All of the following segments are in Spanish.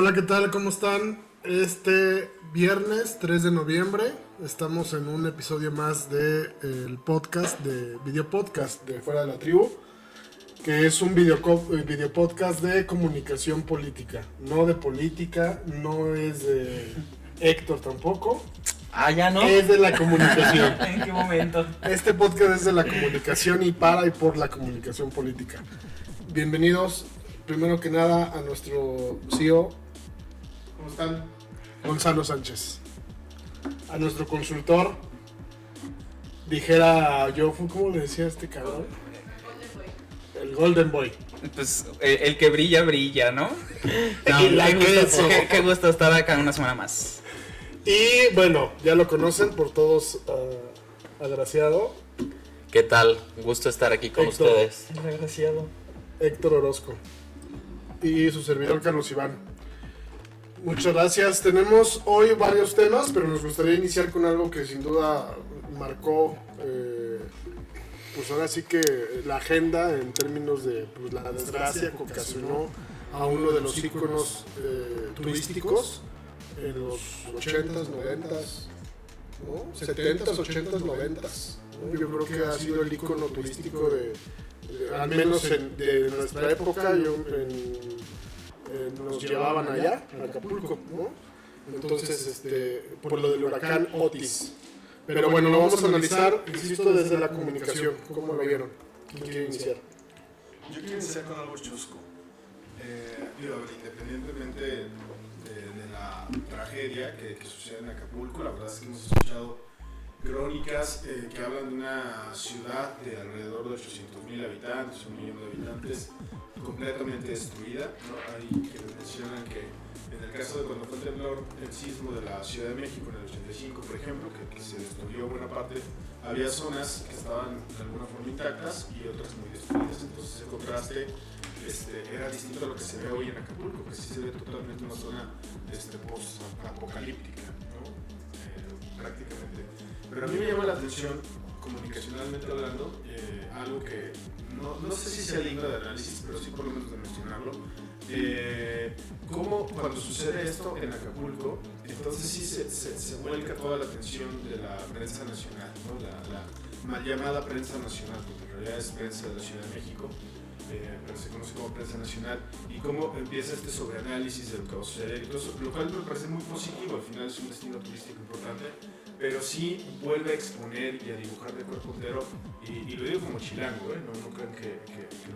Hola, ¿qué tal? ¿Cómo están? Este viernes 3 de noviembre estamos en un episodio más de el podcast, de video podcast de Fuera de la Tribu, que es un video podcast de comunicación política, no de política, no es de Héctor tampoco. Ya no. Es de la comunicación. ¿En qué momento? Este podcast es de la comunicación y para y por la comunicación política. Bienvenidos, primero que nada, a nuestro CEO. ¿Cómo están? Gonzalo Sánchez. A nuestro consultor, dijera yo, ¿cómo le decía a este cabrón? El Golden Boy. Pues el que brilla, brilla, ¿no? Qué gusto estar acá una semana más. Y bueno, ya lo conocen por todos, agraciado. ¿Qué tal? Gusto estar aquí con Héctor. ustedes. Desgraciado. Héctor Orozco. Y su servidor Carlos Iván. Muchas gracias. Tenemos hoy varios temas, pero nos gustaría iniciar con algo que sin duda marcó, pues ahora sí que la agenda en términos de pues, la desgracia que ocasionó a uno de los íconos turísticos en los 80s, 90s, ¿no? 70s, 80s, 90s. ¿no? Yo creo que ha sido el ícono turístico al menos de nuestra época. Nos llevaban allá, a Acapulco, ¿no? Entonces, por lo del huracán Otis. Pero bueno, lo vamos a analizar, insisto, desde la comunicación. ¿Cómo lo vieron? ¿Quién quiere iniciar? Yo quiero iniciar con algo chusco. Independientemente de la tragedia que sucede en Acapulco, la verdad es que hemos escuchado crónicas que hablan de una ciudad de alrededor de 800,000 habitantes, 1,000,000 de habitantes, completamente destruida, ¿no? Hay quienes mencionan que en el caso de cuando fue el sismo de la Ciudad de México en el 85, por ejemplo, que se destruyó buena parte, había zonas que estaban de alguna forma intactas y otras muy destruidas. Entonces ese contraste era distinto a lo que se ve hoy en Acapulco, que sí se ve totalmente una zona post-apocalíptica, ¿no? Prácticamente. Pero a mí me llama la atención, comunicacionalmente hablando, algo que no sé si sea digno de análisis, pero sí por lo menos de mencionarlo. Cómo cuando sucede esto en Acapulco, entonces sí se vuelca toda la atención de la prensa nacional, ¿no? La mal llamada prensa nacional, porque en realidad es prensa de la Ciudad de México, pero se conoce como prensa nacional, y cómo empieza este sobreanálisis de lo que va a suceder, lo cual me parece muy positivo. Al final es un destino turístico importante, pero sí vuelve a exponer y a dibujar de cuerpo entero, y lo digo como chilango, no crean que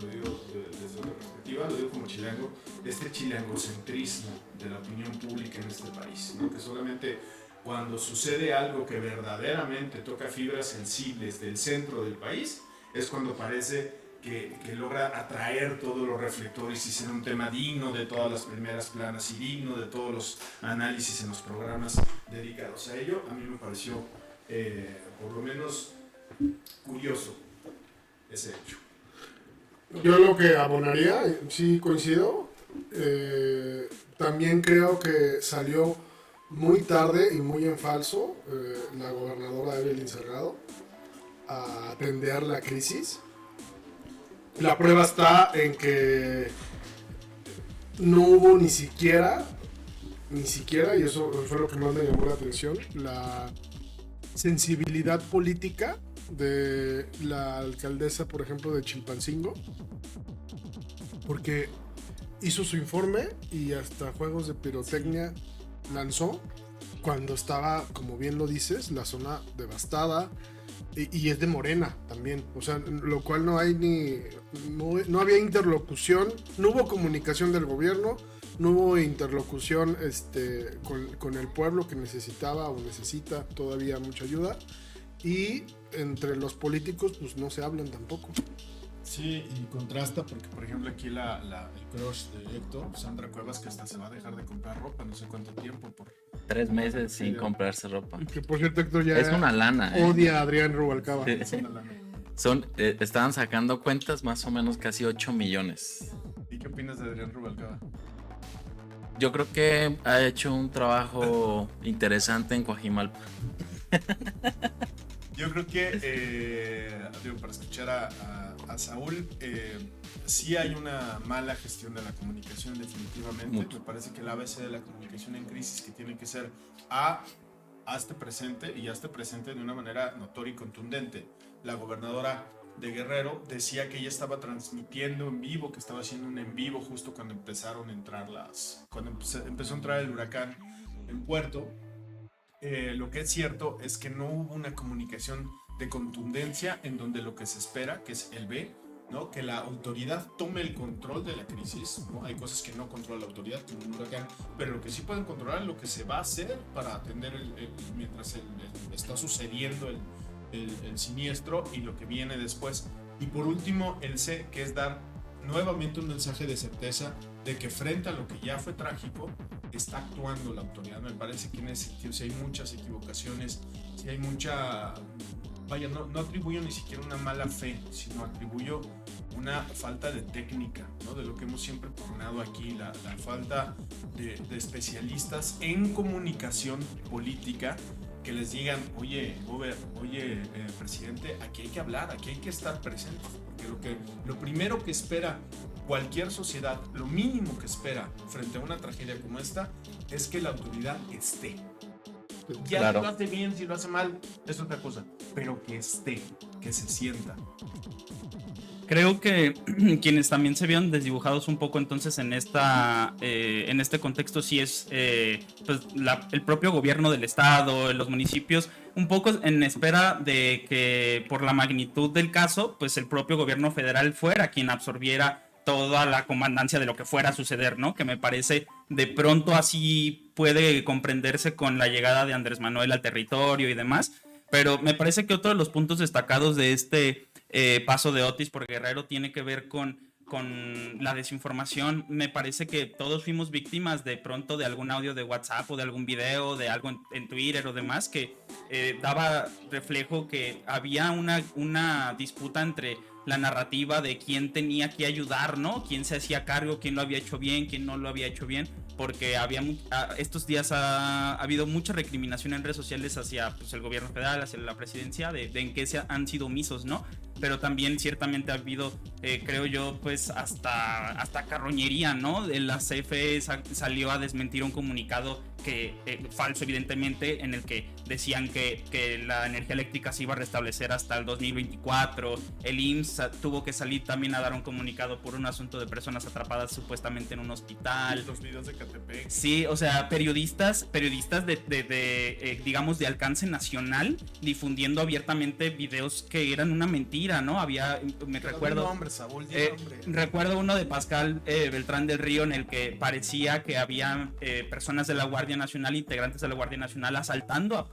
lo digo desde otra perspectiva, lo digo como chilango, este chilangocentrismo de la opinión pública en este país, ¿no? Que solamente cuando sucede algo que verdaderamente toca fibras sensibles del centro del país, es cuando parece que logra atraer todos los reflectores y ser un tema digno de todas las primeras planas y digno de todos los análisis en los programas dedicados a ello. A mí me pareció, por lo menos, curioso ese hecho. Yo lo que abonaría, sí coincido, también creo que salió muy tarde y muy en falso la gobernadora Evelyn Salgado a atender la crisis. La prueba está en que no hubo ni siquiera, y eso fue lo que más me llamó la atención, la sensibilidad política de la alcaldesa, por ejemplo, de Chilpancingo, porque hizo su informe y hasta juegos de pirotecnia lanzó cuando estaba, como bien lo dices, la zona devastada. Y es de Morena también, o sea, lo cual no había interlocución, no hubo comunicación del gobierno, no hubo interlocución con el pueblo que necesitaba o necesita todavía mucha ayuda, y entre los políticos pues no se hablan tampoco. Sí, y contrasta porque, por ejemplo, aquí el crush de Héctor, Sandra Cuevas, que hasta se va a dejar de comprar ropa, no sé cuánto tiempo, por 3 meses sin comprarse ropa. Que por cierto, Héctor ya Es una lana. odia a Adrián Rubalcaba. Sí. es una lana. Estaban sacando cuentas más o menos casi 8 millones. ¿Y qué opinas de Adrián Rubalcaba? Yo creo que ha hecho un trabajo interesante en Coajimalpa. Yo creo que, para escuchar a Saúl, sí hay una mala gestión de la comunicación definitivamente. Mucho. Me parece que el ABC de la comunicación en crisis que tiene que ser hazte presente y hazte presente de una manera notoria y contundente. La gobernadora de Guerrero decía que ella estaba transmitiendo en vivo, que estaba haciendo un en vivo justo cuando empezaron a entrar cuando empezó a entrar el huracán en Puerto. Lo que es cierto es que no hubo una comunicación de contundencia en donde lo que se espera, que es el B, ¿no? Que la autoridad tome el control de la crisis, ¿no? Hay cosas que no controla la autoridad, como un huracán, pero lo que sí pueden controlar es lo que se va a hacer para atender mientras está sucediendo el siniestro y lo que viene después. Y por último, el C, que es dar nuevamente un mensaje de certeza de que frente a lo que ya fue trágico, está actuando la autoridad. Me parece que en ese sentido, si hay muchas equivocaciones, si hay mucha... Vaya, no atribuyo ni siquiera una mala fe, sino atribuyo una falta de técnica, ¿no? De lo que hemos siempre pugnado aquí, la falta de especialistas en comunicación política que les digan, oye, presidente, aquí hay que hablar, aquí hay que estar presentes, porque lo primero que espera cualquier sociedad, lo mínimo que espera frente a una tragedia como esta, es que la autoridad esté. Ya Claro. si lo hace bien, si lo hace mal, es otra cosa, pero que esté, que se sienta. Creo que quienes también se vieron desdibujados un poco entonces en este contexto sí es pues el propio gobierno del estado, los municipios, un poco en espera de que por la magnitud del caso, pues el propio gobierno federal fuera quien absorbiera toda la comandancia de lo que fuera a suceder, ¿no? Que me parece de pronto así puede comprenderse con la llegada de Andrés Manuel al territorio y demás, pero me parece que otro de los puntos destacados de este paso de Otis por Guerrero tiene que ver con la desinformación. Me parece que todos fuimos víctimas de pronto de algún audio de WhatsApp o de algún video, de algo en Twitter o demás que daba reflejo que había una disputa entre la narrativa de quién tenía que ayudar, ¿no? Quién se hacía cargo, quién lo había hecho bien, quién no lo había hecho bien, porque estos días ha habido mucha recriminación en redes sociales hacia pues, el gobierno federal, hacia la presidencia, de en qué han sido omisos, ¿no? Pero también ciertamente ha habido, creo yo, pues hasta carroñería, ¿no? La CFE salió a desmentir un comunicado falso evidentemente, en el que decían que la energía eléctrica se iba a restablecer hasta el 2024. El IMSS tuvo que salir también a dar un comunicado por un asunto de personas atrapadas supuestamente en un hospital. Los videos de Catepec. Sí, o sea, periodistas digamos de alcance nacional difundiendo abiertamente videos que eran una mentira, ¿no? Recuerdo uno de Pascal Beltrán del Río en el que parecía que había personas de la Guardia Nacional, integrantes de la Guardia Nacional asaltando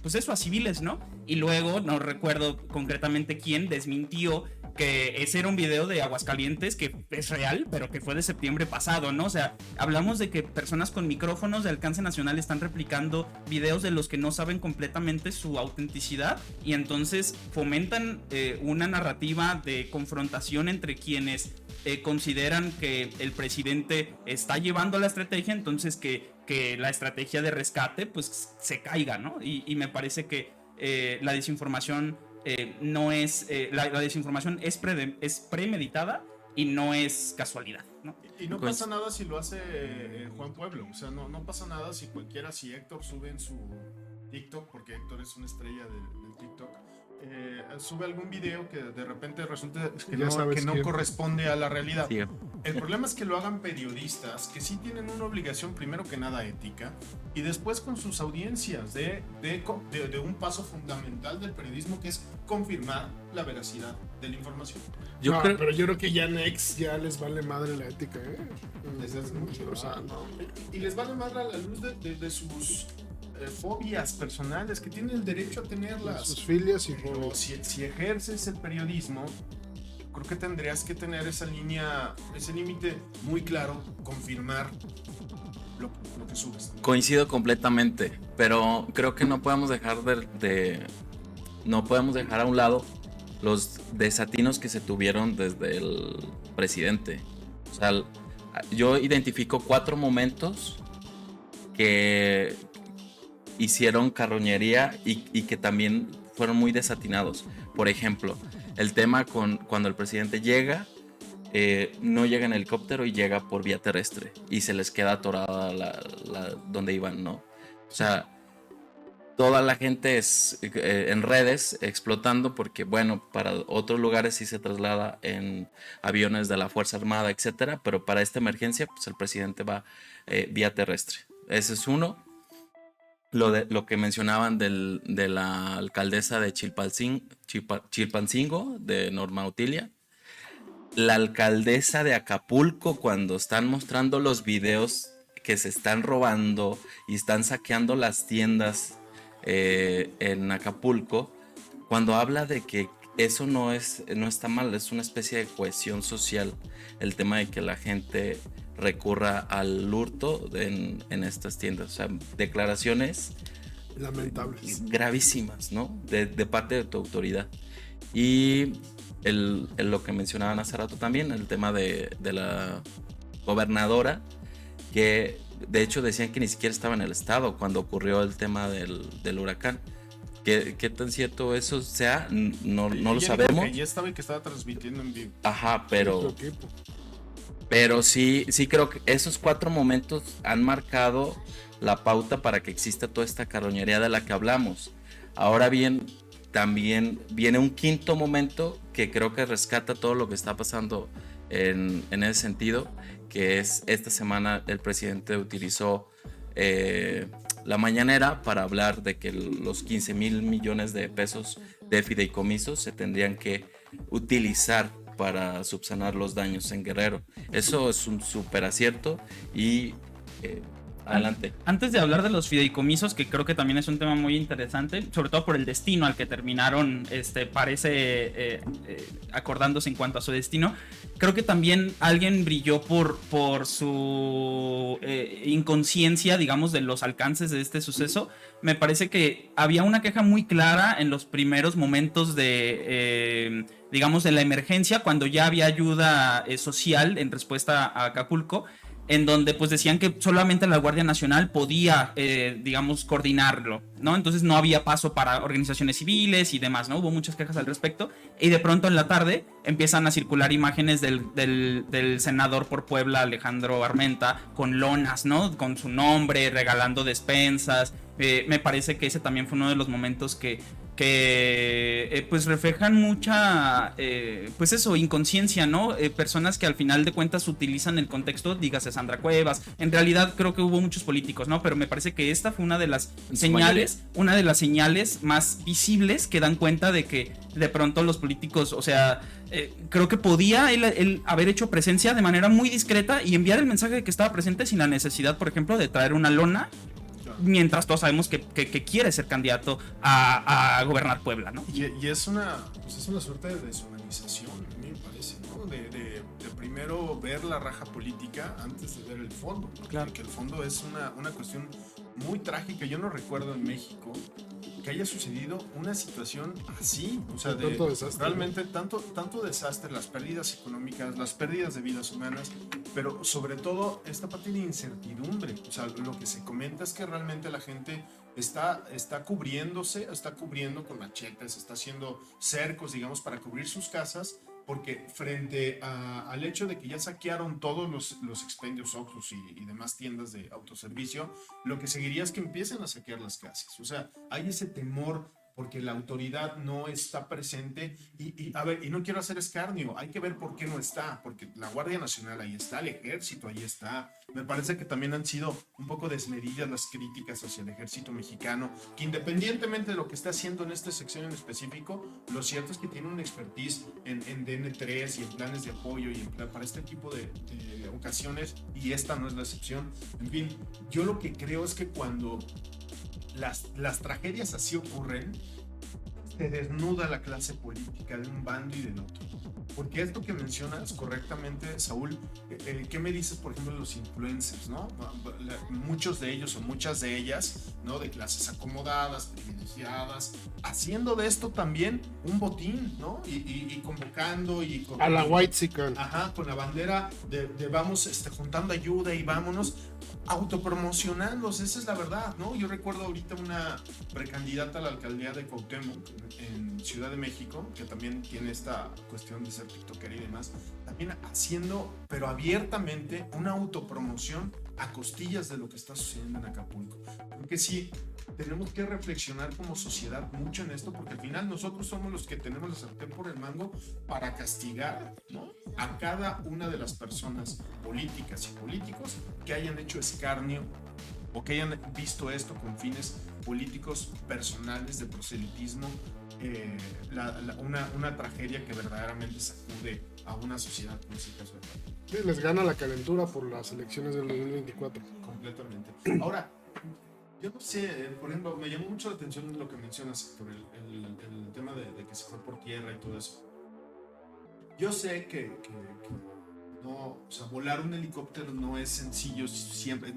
pues eso, a civiles, ¿no? Y luego, no recuerdo concretamente quién, desmintió que ese era un video de Aguascalientes que es real, pero que fue de septiembre pasado, ¿no? O sea, hablamos de que personas con micrófonos de alcance nacional están replicando videos de los que no saben completamente su autenticidad y entonces fomentan una narrativa de confrontación entre quienes consideran que el presidente está llevando la estrategia, entonces que la estrategia de rescate pues se caiga, ¿no? Y me parece que la desinformación no es la desinformación es premeditada y no es casualidad, ¿no? Y no pasa nada si lo hace Juan Pueblo, o sea, no pasa nada si si Héctor sube en su TikTok, porque Héctor es una estrella del TikTok, sube algún video que de repente resulta que no corresponde a la realidad. Sí. El problema es que lo hagan periodistas que sí tienen una obligación, primero que nada ética, y después con sus audiencias de un paso fundamental del periodismo, que es confirmar la veracidad de la información. Pero yo creo que ya Next ya les vale madre la ética, ¿eh? Desde hace mucho. O sea, no. Y les vale madre a la luz de sus fobias personales, que tienen el derecho a tenerlas. Sus filias y Pero fobias. si ejerces el periodismo, creo que tendrías que tener esa línea, ese límite muy claro, confirmar lo que subes. Coincido completamente, pero creo que no podemos dejar no podemos dejar a un lado los desatinos que se tuvieron desde el presidente. O sea, yo identifico 4 momentos que hicieron carroñería y que también fueron muy desatinados. Por ejemplo, El tema con cuando el presidente llega, no llega en helicóptero y llega por vía terrestre y se les queda atorada donde iban, ¿no? O sea, toda la gente en redes explotando porque, bueno, para otros lugares sí se traslada en aviones de la Fuerza Armada, etcétera, pero para esta emergencia, pues el presidente va vía terrestre. Ese es uno. Lo que mencionaban de la alcaldesa de Chilpancingo, de Norma Utilia. La alcaldesa de Acapulco, cuando están mostrando los videos que se están robando y están saqueando las tiendas en Acapulco, cuando habla de que eso no está mal, es una especie de cohesión social, el tema de que la gente recurra al hurto en estas tiendas. O sea, declaraciones lamentables, gravísimas, ¿no? De parte de tu autoridad. Y lo que mencionaban hace rato también, el tema de la gobernadora, que de hecho decían que ni siquiera estaba en el estado cuando ocurrió el tema del huracán. ¿Qué tan cierto eso sea? No lo sabemos. Ya estaba y que estaba transmitiendo en vivo. Ajá, pero sí creo que esos 4 momentos han marcado la pauta para que exista toda esta carroñería de la que hablamos. Ahora bien, también viene un 5º momento que creo que rescata todo lo que está pasando en ese sentido, que es esta semana el presidente utilizó la mañanera para hablar de que los 15,000 millones de pesos de fideicomisos se tendrían que utilizar para subsanar los daños en Guerrero. Eso es un súper acierto y adelante. Antes de hablar de los fideicomisos, que creo que también es un tema muy interesante, sobre todo por el destino al que terminaron, parece acordándose en cuanto a su destino, creo que también alguien brilló por su inconsciencia, digamos, de los alcances de este suceso. Me parece que había una queja muy clara en los primeros momentos digamos, de la emergencia, cuando ya había ayuda social en respuesta a Acapulco, en donde pues decían que solamente la Guardia Nacional podía, digamos, coordinarlo, ¿no? Entonces no había paso para organizaciones civiles y demás, ¿no? Hubo muchas quejas al respecto, y de pronto en la tarde empiezan a circular imágenes del senador por Puebla, Alejandro Armenta, con lonas, ¿no? Con su nombre, regalando despensas. Me parece que ese también fue uno de los momentos que pues reflejan mucha pues eso, inconsciencia, ¿no? Personas que al final de cuentas utilizan el contexto, dígase Sandra Cuevas, en realidad creo que hubo muchos políticos, ¿no? Pero me parece que esta fue una de las señales más visibles que dan cuenta de que de pronto los políticos, o sea, creo que podía él haber hecho presencia de manera muy discreta y enviar el mensaje de que estaba presente sin la necesidad, por ejemplo, de traer una lona, mientras todos sabemos que quiere ser candidato a gobernar Puebla, ¿no? Y es una suerte de deshumanización, a mí me parece, ¿no? De primero ver la raja política antes de ver el fondo, ¿no? Claro. Que el fondo es una cuestión muy trágica. Yo no recuerdo en México que haya sucedido una situación así, o sea, de tanto desastre, realmente tanto desastre, las pérdidas económicas, las pérdidas de vidas humanas, pero sobre todo esta parte de incertidumbre. O sea, lo que se comenta es que realmente la gente está cubriendo con machetes, está haciendo cercos, digamos, para cubrir sus casas, porque frente al hecho de que ya saquearon todos los expendios Oxxos y demás tiendas de autoservicio, lo que seguiría es que empiecen a saquear las casas. O sea, hay ese temor porque la autoridad no está presente y no quiero hacer escarnio, hay que ver por qué no está, porque la Guardia Nacional ahí está, el Ejército ahí está. Me parece que también han sido un poco desmedidas las críticas hacia el Ejército mexicano, que independientemente de lo que está haciendo en esta sección en específico, lo cierto es que tiene una expertise en DN3 y en planes de apoyo y para este tipo de ocasiones, y esta no es la excepción. En fin, yo lo que creo es que cuando las tragedias así ocurren, se desnuda la clase política de un bando y del otro. Porque esto que mencionas correctamente, Saúl, ¿qué me dices, por ejemplo, de los influencers, ¿no? Muchos de ellos o muchas de ellas, ¿no? De clases acomodadas, privilegiadas, haciendo de esto también un botín, ¿no? Y convocando y... A la whitexican. Ajá, con la bandera de vamos juntando ayuda y vámonos autopromocionándose, esa es la verdad, ¿no? Yo recuerdo ahorita una precandidata a la alcaldía de Cuauhtémoc en Ciudad de México, que también tiene esta cuestión de ser tiktokera y demás, también haciendo, pero abiertamente, una autopromoción a costillas de lo que está sucediendo en Acapulco. Creo que sí, tenemos que reflexionar como sociedad mucho en esto, porque al final nosotros somos los que tenemos la sartén por el mango para castigar, ¿no?, a cada una de las personas políticas y políticos que hayan hecho escarnio o que hayan visto esto con fines políticos personales de proselitismo, una tragedia que verdaderamente sacude a una sociedad, en ese caso. Sí, les gana la calentura por las elecciones del 2024. Completamente. Ahora, yo no sé, por ejemplo, me llamó mucho la atención lo que mencionas por el tema de que se fue por tierra y todo eso. Yo sé que no, o sea, volar un helicóptero no es sencillo siempre.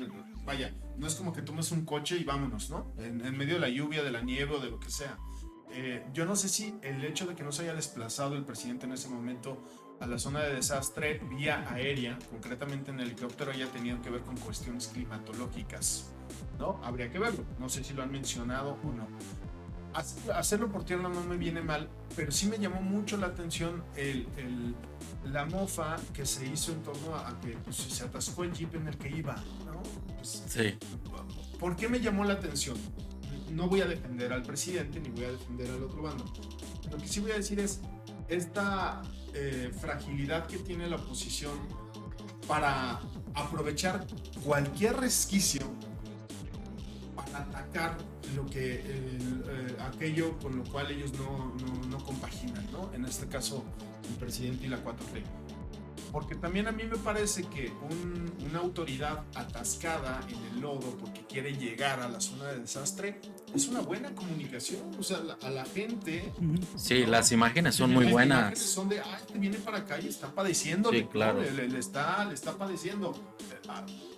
Vaya, no es como que tomes un coche y vámonos, ¿no? En medio de la lluvia, de la nieve o de lo que sea. Yo no sé si el hecho de que no se haya desplazado el presidente en ese momento a la zona de desastre vía aérea, concretamente en helicóptero, haya tenido que ver con cuestiones climatológicas, ¿no? Habría que verlo. No sé si lo han mencionado o no. Hacerlo por tierra no me viene mal, pero sí me llamó mucho la atención la mofa que se hizo en torno a que pues, se atascó el jeep en el que iba, ¿no? Pues, Sí. ¿por qué me llamó la atención? No voy a defender al presidente ni voy a defender al otro bando. Lo que sí voy a decir es esta fragilidad que tiene la oposición para aprovechar cualquier resquicio para atacar lo que aquello con lo cual ellos no compaginan, ¿no? En este caso el presidente y la 4T. Porque también a mí me parece que una autoridad atascada en el lodo porque quiere llegar a la zona de desastre es una buena comunicación, o sea, a la gente. Sí, ¿no? las imágenes son Las muy imágenes buenas. son de, este viene para acá y está padeciendo. Sí, claro. ¿no? Le está padeciendo.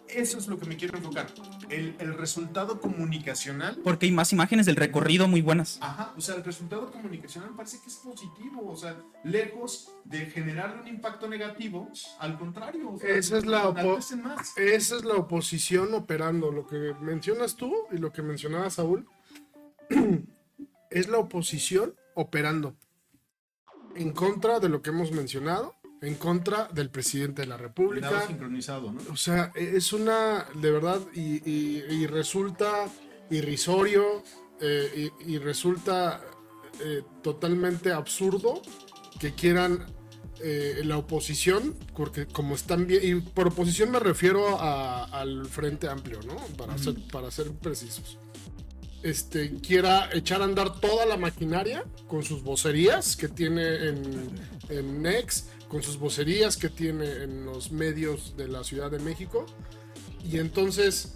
Eso es lo que me quiero enfocar. El resultado comunicacional. Porque hay más imágenes del recorrido muy buenas. Ajá, o sea, el resultado comunicacional me parece que es positivo, o sea, lejos de generar un impacto negativo, al contrario, o sea, Esa es la enaltecen más. Esa es la oposición operando. Lo que mencionas tú y lo que mencionaba Saúl es la oposición operando en contra de lo que hemos mencionado, en contra del presidente de la República. Nada sincronizado, ¿no? O sea, es una, de verdad, y resulta irrisorio y resulta totalmente absurdo que quieran la oposición, porque como están bien, y por oposición me refiero al Frente Amplio, ¿no? Para ser precisos. Quiera echar a andar toda la maquinaria con sus vocerías que tiene en Nex, con sus vocerías que tiene en los medios de la Ciudad de México. Y entonces,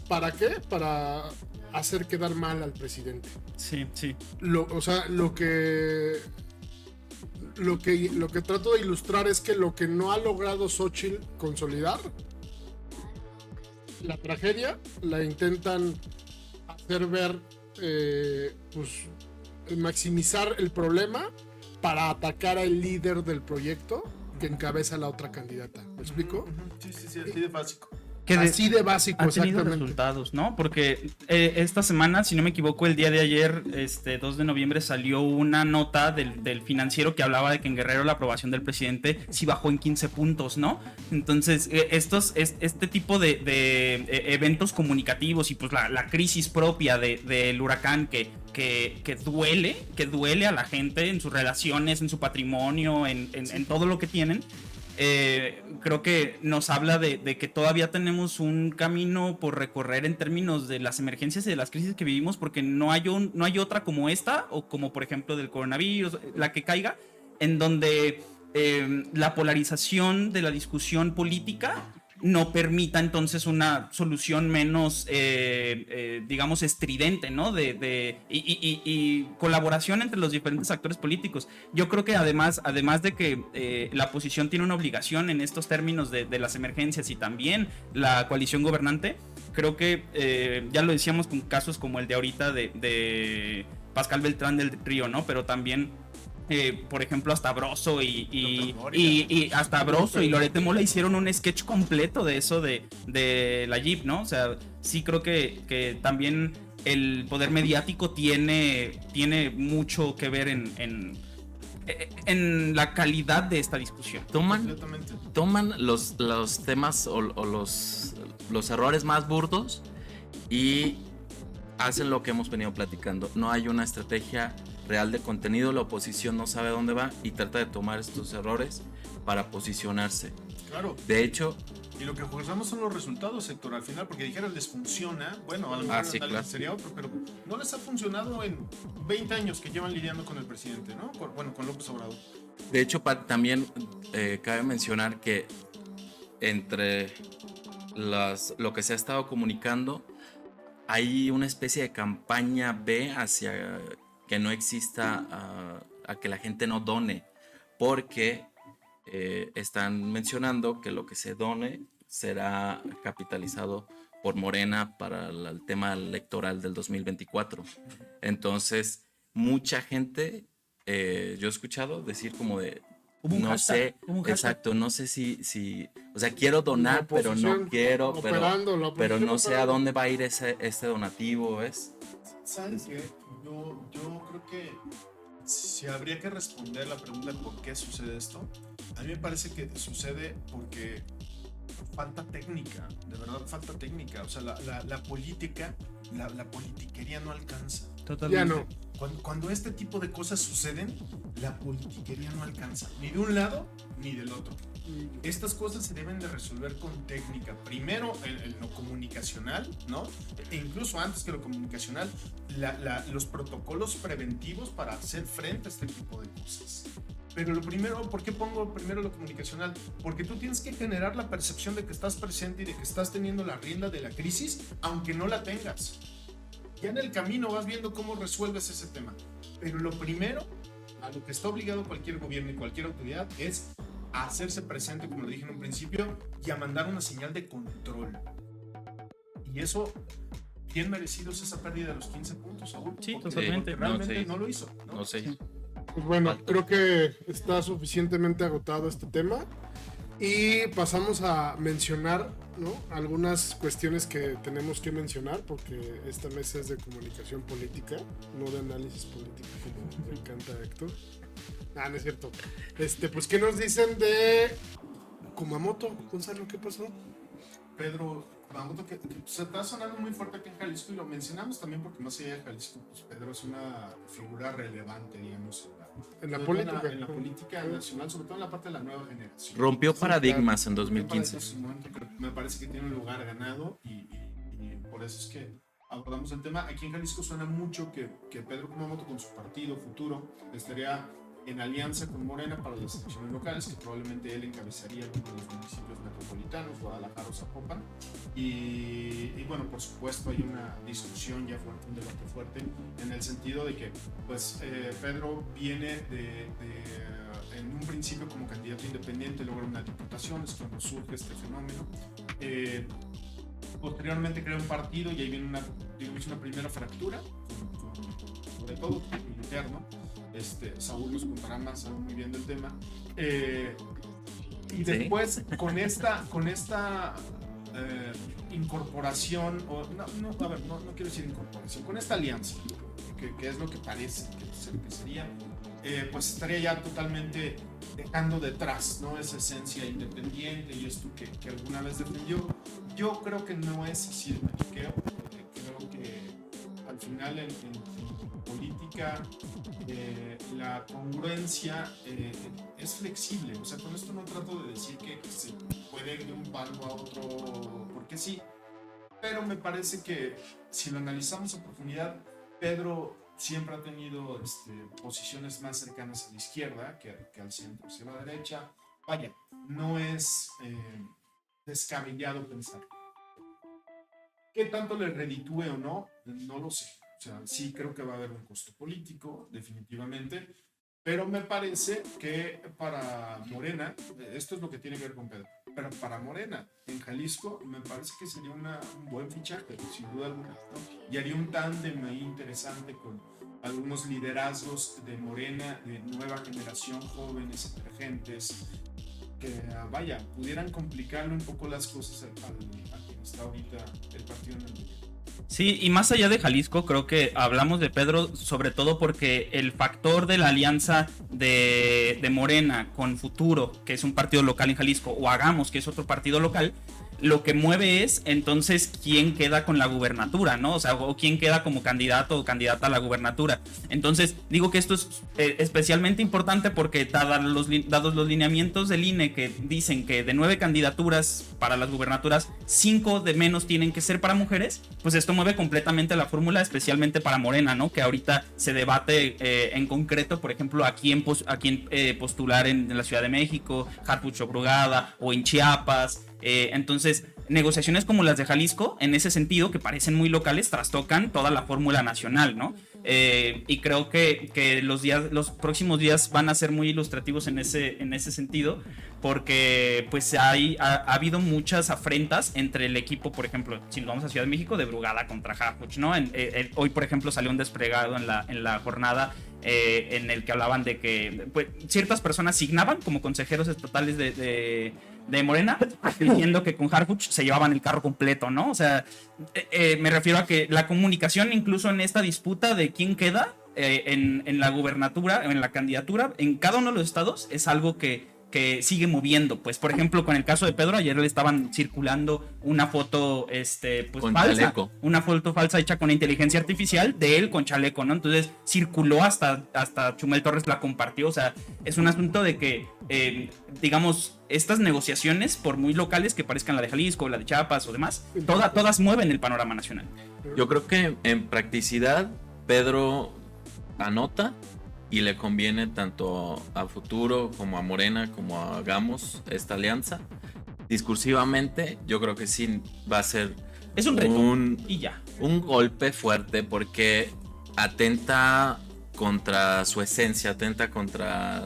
¿para qué? Para hacer quedar mal al presidente. Sí, sí. O sea, lo que trato de ilustrar es que lo que no ha logrado Xóchitl consolidar, la tragedia la intentan hacer ver, pues maximizar el problema para atacar al líder del proyecto que encabeza la otra candidata. ¿Me explico? Sí, así de básico. Así de básico, ha tenido exactamente. resultados, ¿no? Porque esta semana, si no me equivoco, el día de ayer, 2 de noviembre, salió una nota del Financiero que hablaba de que en Guerrero la aprobación del presidente sí bajó en 15 puntos, ¿no? Entonces, este tipo de eventos comunicativos y pues la crisis propia del huracán que duele a la gente en sus relaciones, en su patrimonio, en todo lo que tienen. Creo que nos habla de que todavía tenemos un camino por recorrer en términos de las emergencias y de las crisis que vivimos, porque no hay otra como esta, o como por ejemplo del coronavirus, la que caiga, en donde la polarización de la discusión política no permita entonces una solución menos, digamos, estridente, ¿no? Y colaboración entre los diferentes actores políticos. Yo creo que además de que la oposición tiene una obligación en estos términos de las emergencias y también la coalición gobernante, creo que ya lo decíamos con casos como el de ahorita de Pascal Beltrán del Río, ¿no? Pero también por ejemplo, hasta Broso hasta Broso y Loret de Mola hicieron un sketch completo de eso de la Jeep, ¿no? O sea, sí creo que también el poder mediático tiene mucho que ver en la calidad de esta discusión. Toman los temas o los errores más burdos y hacen lo que hemos venido platicando. No hay una estrategia real de contenido, la oposición no sabe a dónde va y trata de tomar estos errores para posicionarse. Claro. De hecho, y lo que juzgamos son los resultados, Héctor, al final, porque dijeron les funciona, bueno, a lo mejor sí, claro. sería otro, pero no les ha funcionado en 20 años que llevan lidiando con el presidente, ¿no? Con López Obrador. De hecho, también cabe mencionar que entre lo que se ha estado comunicando, hay una especie de campaña B hacia que no exista, a que la gente no done, porque están mencionando que lo que se done será capitalizado por Morena para el tema electoral del 2024. Entonces, mucha gente, yo he escuchado decir como de, no sé, exacto, no sé si, o sea, quiero donar, pero no quiero, pero no sé a dónde va a ir este donativo, ¿ves? ¿Sabes qué? Yo creo que si habría que responder la pregunta de por qué sucede esto, a mí me parece que sucede porque falta técnica, de verdad falta técnica. O sea, la política, la politiquería no alcanza. Totalmente. Ya no. Cuando este tipo de cosas suceden, la politiquería no alcanza, ni de un lado ni del otro. Estas cosas se deben de resolver con técnica. Primero, en lo comunicacional, ¿no? E incluso antes que lo comunicacional, los protocolos preventivos para hacer frente a este tipo de cosas. Pero lo primero, ¿por qué pongo primero lo comunicacional? Porque tú tienes que generar la percepción de que estás presente y de que estás teniendo la rienda de la crisis, aunque no la tengas. Ya en el camino vas viendo cómo resuelves ese tema. Pero lo primero, a lo que está obligado cualquier gobierno y cualquier autoridad, es a hacerse presente, como lo dije en un principio, y a mandar una señal de control. Y eso, bien merecido es esa pérdida de los 15 puntos, Saúl. Sí, porque totalmente. realmente no lo hizo, ¿no? No sé. Pues bueno, creo que está suficientemente agotado este tema y pasamos a mencionar, ¿no?, algunas cuestiones que tenemos que mencionar, porque esta mesa es de comunicación política, no de análisis político como me encanta Héctor. No es cierto. Pues, ¿qué nos dicen de Kumamoto? Gonzalo, ¿qué pasó? Pedro Kumamoto, que se está sonando muy fuerte aquí en Jalisco, y lo mencionamos también porque más allá de Jalisco, pues Pedro es una figura relevante, digamos, En la política. En la política nacional, sobre todo en la parte de la nueva generación. Rompió paradigmas en Rompió 2015. paradigmas, me parece que tiene un lugar ganado y por eso es que abordamos el tema. Aquí en Jalisco suena mucho que Pedro Kumamoto, con su partido Futuro, estaría en alianza con Morena para las elecciones locales, que probablemente él encabezaría algunos de los municipios metropolitanos, Guadalajara o Zapopan. Y bueno, por supuesto hay una discusión ya fuerte, un debate fuerte, en el sentido de que pues Pedro viene en un principio como candidato independiente, logra una diputación, es cuando surge este fenómeno. Posteriormente crea un partido y ahí viene una primera fractura, sobre todo interno. Saúl nos contará más, sabe muy bien del tema. Y después, ¿sí?, con esta incorporación, no quiero decir incorporación, con esta alianza, que es lo que parece que sería, pues estaría ya totalmente dejando detrás, ¿no?, esa esencia independiente y esto que alguna vez defendió. Yo creo que no es así el maniqueo, porque creo que al final en política la congruencia es flexible. O sea, con esto no trato de decir que se puede ir de un bando a otro porque sí, pero me parece que si lo analizamos a profundidad, Pedro siempre ha tenido posiciones más cercanas a la izquierda que al centro, hacia la derecha. Vaya, no es descabellado pensar. ¿Qué tanto le reditúe o no? No lo sé. O sea, sí creo que va a haber un costo político, definitivamente, pero me parece que para Morena, esto es lo que tiene que ver con Pedro, pero para Morena en Jalisco me parece que sería un buen fichaje, sin duda alguna, ¿no? Y haría un tándem ahí interesante con algunos liderazgos de Morena, de nueva generación, jóvenes, emergentes, que vaya, pudieran complicarle un poco las cosas a quien está ahorita el partido en el gobierno. Sí, y más allá de Jalisco, creo que hablamos de Pedro sobre todo porque el factor de la alianza de Morena con Futuro, que es un partido local en Jalisco, o Hagamos, que es otro partido local, lo que mueve es entonces quién queda con la gubernatura, ¿no? O sea, o quién queda como candidato o candidata a la gubernatura. Entonces, digo que esto es especialmente importante porque dados los lineamientos del INE que dicen que de 9 candidaturas para las gubernaturas, 5 de menos tienen que ser para mujeres, pues esto mueve completamente la fórmula, especialmente para Morena, ¿no? Que ahorita se debate en concreto, por ejemplo, a quién postular en la Ciudad de México, Harfuch o Brugada, o en Chiapas. Entonces, negociaciones como las de Jalisco, en ese sentido, que parecen muy locales, trastocan toda la fórmula nacional, ¿no? Y creo que los próximos días van a ser muy ilustrativos en ese sentido, porque pues ha habido muchas afrentas entre el equipo, por ejemplo, si nos vamos a Ciudad de México, de Brugada contra Harfuch, ¿no? Hoy, por ejemplo, salió un desplegado en la jornada en el que hablaban de que pues, ciertas personas signaban como consejeros estatales de Morena, diciendo que con Harfuch se llevaban el carro completo, ¿no? O sea, me refiero a que la comunicación, incluso en esta disputa de quién queda en la gubernatura, en la candidatura, en cada uno de los estados, es algo que sigue moviendo. Pues, por ejemplo, con el caso de Pedro, ayer le estaban circulando una foto pues con falsa, chaleco. una foto falsa hecha con inteligencia artificial de él con chaleco, ¿no? Entonces circuló hasta Chumel Torres la compartió. O sea, es un asunto de que digamos, estas negociaciones, por muy locales que parezcan la de Jalisco, la de Chiapas o demás, todas mueven el panorama nacional. Yo creo que en practicidad Pedro anota y le conviene tanto a Futuro como a Morena como a Hagamos esta alianza. Discursivamente, yo creo que sí va a ser es un reto y ya. Un golpe fuerte porque atenta contra su esencia, atenta contra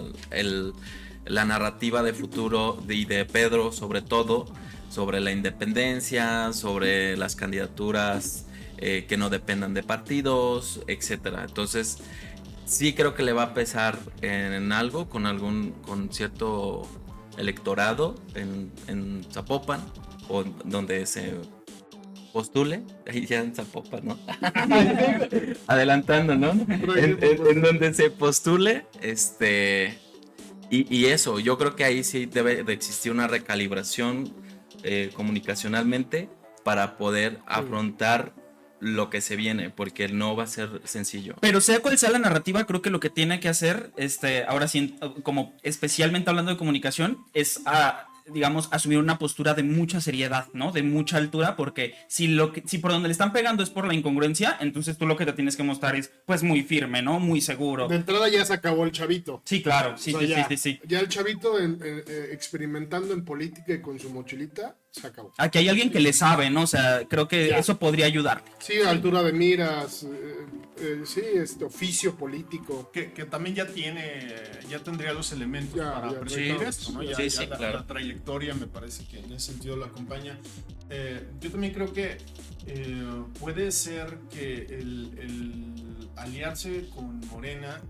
la narrativa de Futuro y de Pedro, sobre todo, sobre la independencia, sobre las candidaturas que no dependan de partidos, etcétera. Entonces, sí creo que le va a pesar en algo, con cierto electorado en Zapopan, o donde se postule, ahí ya en Zapopan, ¿no? Adelantando, ¿no? En donde se postule, y eso, yo creo que ahí sí debe de existir una recalibración comunicacionalmente para poder afrontar lo que se viene, porque no va a ser sencillo. Pero sea cual sea la narrativa, creo que lo que tiene que hacer, ahora sí, como especialmente hablando de comunicación, es digamos, asumir una postura de mucha seriedad, ¿no? De mucha altura, porque si por donde le están pegando es por la incongruencia, entonces tú lo que te tienes que mostrar es, pues, muy firme, ¿no? Muy seguro. De entrada ya se acabó el chavito. Sí, claro, sí, o sea, sí. Ya el chavito experimentando en política y con su mochilita, se acabó. Aquí hay alguien que le sabe, ¿no? O sea, creo que eso podría ayudar. Sí, altura de miras, sí, oficio político. Que también ya tendría los elementos para presentar esto, ¿no? Ya claro. La trayectoria me parece que en ese sentido lo acompaña. Yo también creo que puede ser que el aliarse con Morena,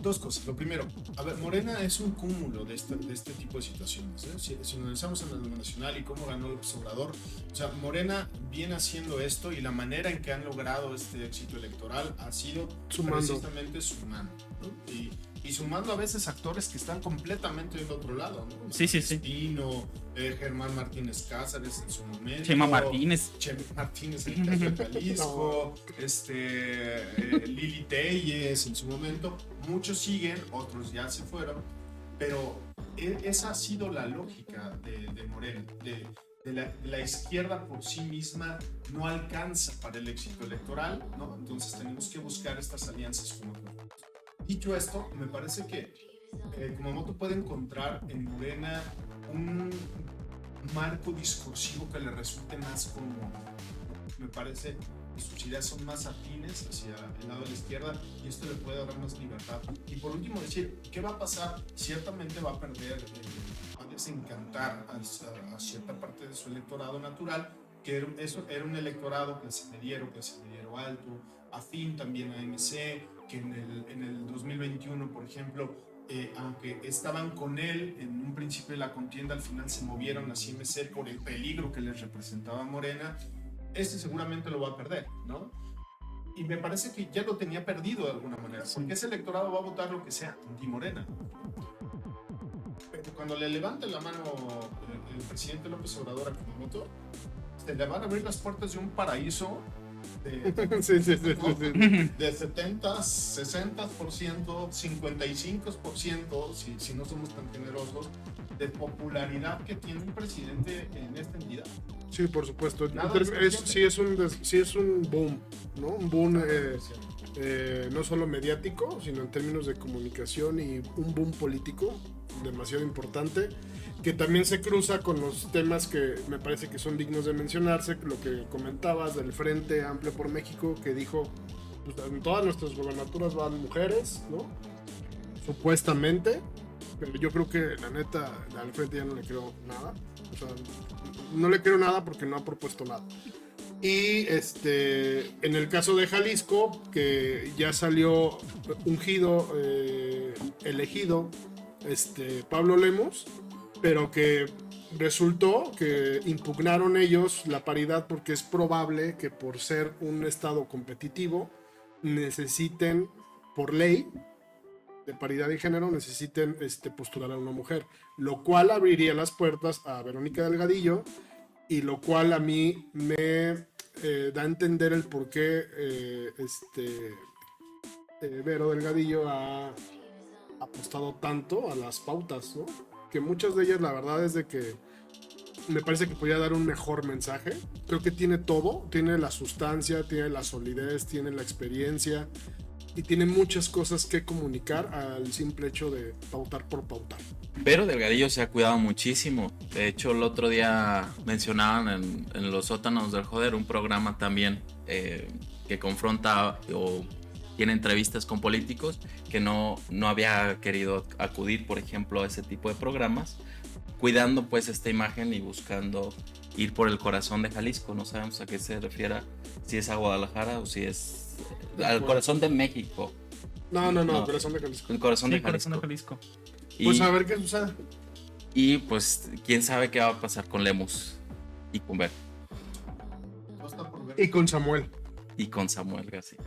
dos cosas. Lo primero, a ver, Morena es un cúmulo de este tipo de situaciones, ¿eh? Si analizamos en el nacional y cómo ganó López Obrador, o sea, Morena viene haciendo esto y la manera en que han logrado este éxito electoral ha sido precisamente sumando, ¿no? Y sumando a veces actores que están completamente del otro lado, ¿no? Sí. Espino, Germán Martínez Cázares en su momento. Chema Martínez en el caso de Jalisco. Lili Telles en su momento. Muchos siguen, otros ya se fueron. Pero esa ha sido la lógica de Morena. La izquierda por sí misma no alcanza para el éxito electoral, ¿no? Entonces tenemos que buscar estas alianzas con otros. Dicho esto, me parece que Kumamoto puede encontrar en Morena marco discursivo que le resulte más cómodo. Me parece que sus ideas son más afines hacia el lado de la izquierda y esto le puede dar más libertad. Y por último decir, ¿qué va a pasar? Ciertamente va a perder, va a desencantar a cierta parte de su electorado natural, que era un electorado clase mediero alto, afín también a MC, que en el 2021, por ejemplo, aunque estaban con él en un principio de la contienda, al final se movieron hacia MC por el peligro que les representaba Morena. Seguramente lo va a perder, ¿no? Y me parece que ya lo tenía perdido de alguna manera, porque ese electorado va a votar lo que sea anti-Morena. Pero cuando le levante la mano el presidente López Obrador a Kumamoto, se le van a abrir las puertas de un paraíso de 70, 60%, 55%, si no somos tan generosos, de popularidad que tiene un presidente en esta entidad. Sí, por supuesto. Sí es un boom, ¿no? Un boom no solo mediático, sino en términos de comunicación, y un boom político demasiado importante, que también se cruza con los temas que me parece que son dignos de mencionarse, lo que comentabas del Frente Amplio por México, que dijo, pues, en todas nuestras gobernaturas van mujeres, ¿no? Supuestamente, pero yo creo que la neta al Frente ya no le creo nada. O sea, no le creo nada porque no ha propuesto nada. Y en el caso de Jalisco, que ya salió ungido, elegido Pablo Lemos, pero que resultó que impugnaron ellos la paridad porque es probable que por ser un estado competitivo necesiten, por ley de paridad de género, necesiten postular a una mujer, lo cual abriría las puertas a Verónica Delgadillo, y lo cual a mí me da a entender el por qué Vero Delgadillo ha apostado tanto a las pautas, ¿no? Que muchas de ellas, la verdad es de que me parece que podría dar un mejor mensaje. Creo que tiene todo, tiene la sustancia, tiene la solidez, tiene la experiencia y tiene muchas cosas que comunicar al simple hecho de pautar por pautar. Pero Delgadillo se ha cuidado muchísimo. De hecho, el otro día mencionaban en Los Sótanos del Joder, un programa también que confronta o tiene entrevistas con políticos, que no había querido acudir, por ejemplo, a ese tipo de programas, cuidando pues esta imagen y buscando ir por el corazón de Jalisco. No sabemos a qué se refiere, si es a Guadalajara o si es al corazón de México. No, corazón de Jalisco. El corazón de Jalisco. Corazón de Jalisco. Pues a ver qué sucede. Y pues quién sabe qué va a pasar con Lemus y con Ver. Y con Samuel. Y con Samuel García.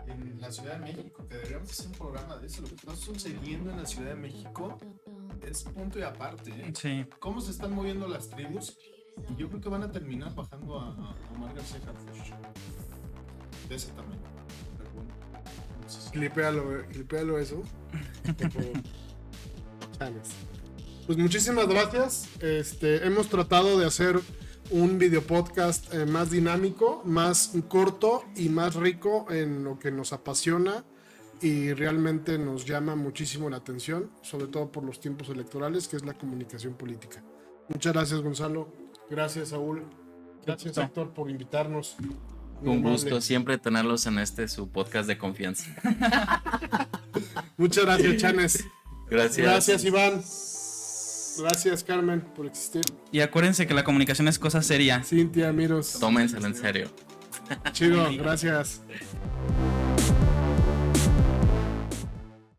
En la Ciudad de México, que deberíamos hacer un programa de eso. Lo que está sucediendo en la Ciudad de México es punto y aparte, ¿eh? Sí. Cómo se están moviendo las tribus, y yo creo que van a terminar bajando a Omar García Harfuch. De ese tamaño. Pero bueno, no sé si... Clipéalo eso. Pues muchísimas gracias. Hemos tratado de hacer un video podcast más dinámico, más corto y más rico en lo que nos apasiona y realmente nos llama muchísimo la atención, sobre todo por los tiempos electorales, que es la comunicación política. Muchas gracias, Gonzalo. Gracias, Saúl. Gracias, Héctor, por invitarnos. Un gusto siempre tenerlos en su podcast de confianza. Muchas gracias, Chanes. Gracias. Gracias, Iván. Gracias, Carmen, por existir. Y acuérdense que la comunicación es cosa seria. Cintia, Miros. Tómenselo en serio. Chido, gracias.